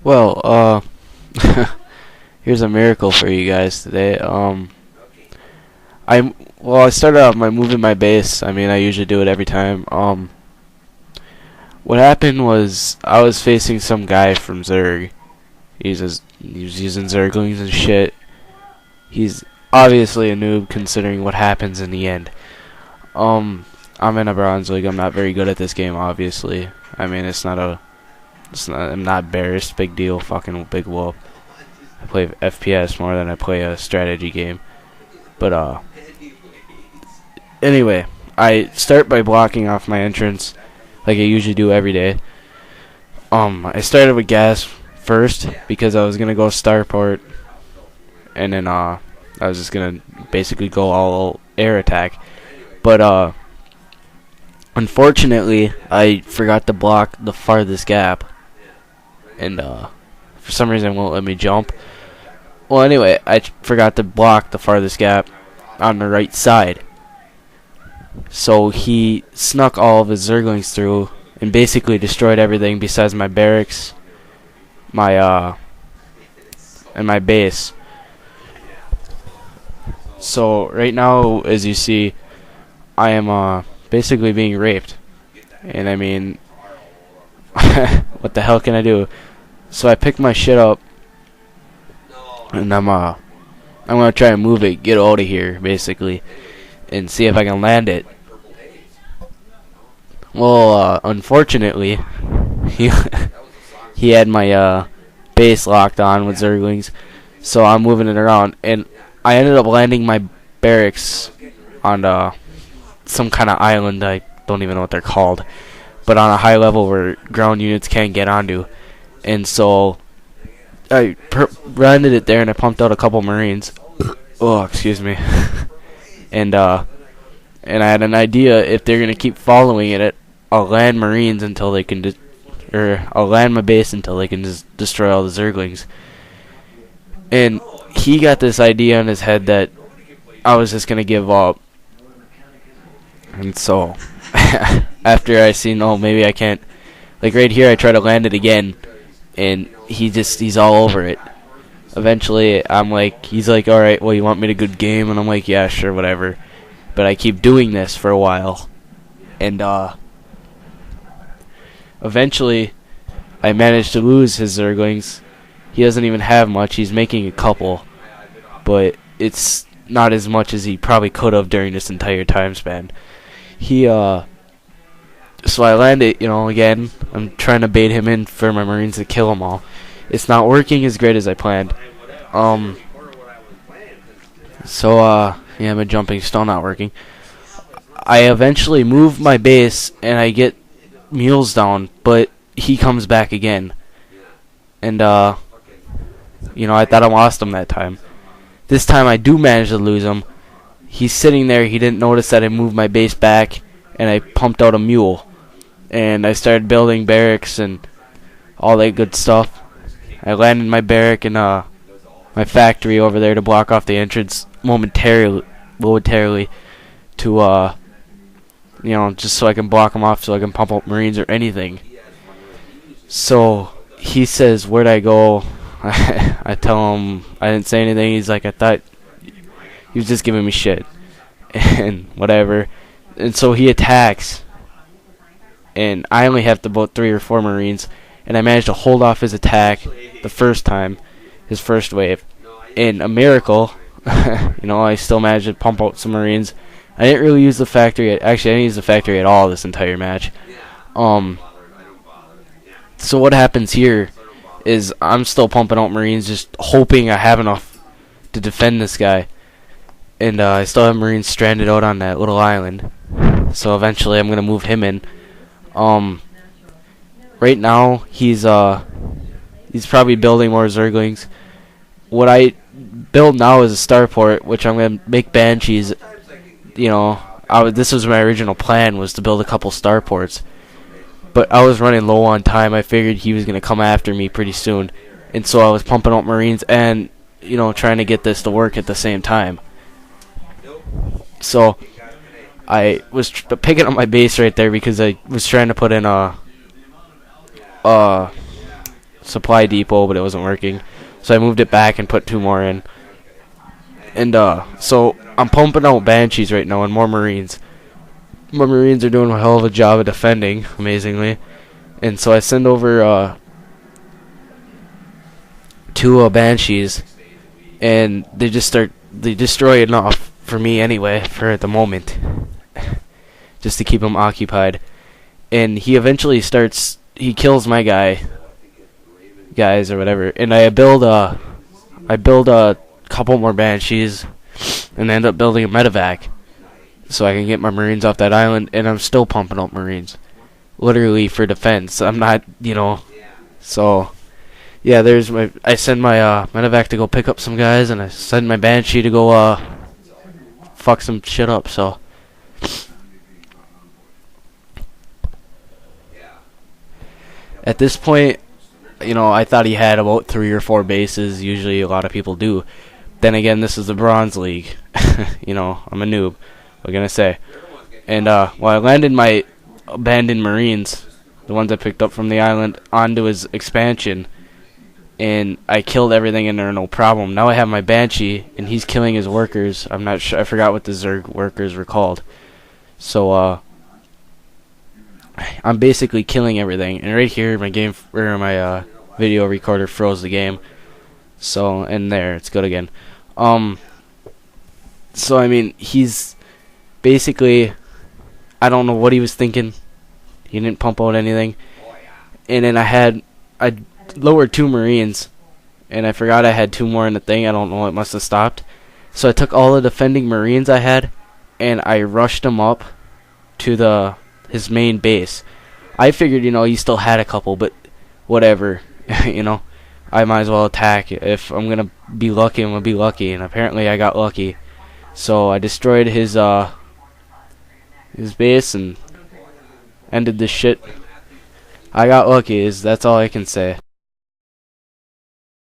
Well, here's a miracle for you guys today. I started out by moving my base. I mean, I usually do it every time. What happened was I was facing some guy from Zerg. He was using Zerglings and shit. He's obviously a noob considering what happens in the end. I'm in a bronze league. I'm not very good at this game, obviously. I mean, I'm not embarrassed. Big deal. Fucking big whoop. I play FPS more than I play a strategy game. But, anyway, I start by blocking off my entrance like I usually do every day. I started with gas first because I was gonna go starport, and then I was just gonna basically go all air attack. But unfortunately, I forgot to block the farthest gap, and for some reason it won't let me jump. Well, anyway, I forgot to block the farthest gap on the right side. So he snuck all of his Zerglings through and basically destroyed everything besides my barracks, and my base. So right now, as you see, I am basically being raped. And I mean, what the hell can I do? So I pick my shit up, and I'm gonna try and move it, get out of here, basically, and see if I can land it. Well, unfortunately, he had my base locked on with Zerglings, so I'm moving it around, and I ended up landing my barracks on some kind of island. I don't even know what they're called, but on a high level where ground units can't get onto, and so I landed it there, and I pumped out a couple Marines. Oh, excuse me. And I had an idea, if they're gonna keep following it, I'll land Marines until they can, I'll land my base until they can just destroy all the Zerglings. And he got this idea in his head that I was just gonna give up. And so, after I seen, oh, maybe I can't, like right here, I try to land it again, and he's all over it. Eventually, he's like, alright, well, you want me to good game? And I'm like, yeah, sure, whatever. But I keep doing this for a while, and eventually I managed to lose his Zerglings. He doesn't even have much. He's making a couple, but it's not as much as he probably could have during this entire time span. So I land it, again. I'm trying to bait him in for my Marines to kill them all. It's not working as great as I planned. Yeah, my jumping's still not working. I eventually move my base, and I get mules down, but he comes back again. And, I thought I lost him that time. This time I do manage to lose him. He's sitting there. He didn't notice that I moved my base back, and I pumped out a mule. And I started building barracks and all that good stuff. I landed my barrack in my factory over there to block off the entrance momentarily to just so I can block him off, so I can pump up Marines or anything. So he says, where'd I go? I tell him I didn't say anything. He's like, I thought he was just giving me shit and whatever. And so he attacks, and I only have about 3 or 4 Marines, and I managed to hold off his attack the first time, his first wave. In a miracle, I still managed to pump out some Marines. I didn't really use the factory. Actually, I didn't use the factory at all this entire match. So what happens here is I'm still pumping out Marines, just hoping I have enough to defend this guy. And I still have Marines stranded out on that little island. So eventually I'm going to move him in. Right now, he's probably building more Zerglings. What I build now is a starport, which I'm going to make Banshees. This was my original plan, was to build a couple starports. But I was running low on time. I figured he was going to come after me pretty soon. And so I was pumping out Marines and, trying to get this to work at the same time. So I was picking up my base right there because I was trying to put in supply depot, but it wasn't working. So I moved it back and put 2 more in. And so I'm pumping out Banshees right now and more Marines. My Marines are doing a hell of a job of defending, amazingly. And so I send over 2 Banshees, and they destroy enough for me anyway, for at the moment, just to keep him occupied. And he eventually he kills my guys or whatever, and I build a couple more Banshees, and end up building a medevac so I can get my Marines off that island. And I'm still pumping out Marines, literally for defense. I'm not, so yeah. I send my medevac to go pick up some guys, and I send my Banshee to go fuck some shit up. So at this point, I thought he had about 3 or 4 bases. Usually a lot of people do. Then again, this is the Bronze League. I'm a noob. What can I say? And I landed my abandoned Marines, the ones I picked up from the island, onto his expansion, and I killed everything in there, no problem. Now I have my Banshee, and he's killing his workers. I'm not sure. I forgot what the Zerg workers were called. So I'm basically killing everything. And right here, my video recorder froze the game. So, and there, it's good again. So I mean, he's basically, I don't know what he was thinking. He didn't pump out anything. And then I lowered 2 Marines, and I forgot I had 2 more in the thing. I don't know, it must have stopped. So I took all the defending Marines I had, and I rushed them up to his main base. I figured, he still had a couple, but whatever, I might as well attack. If I'm gonna be lucky, I'm gonna be lucky, and apparently I got lucky. So I destroyed his base and ended this shit. I got lucky. That's all I can say.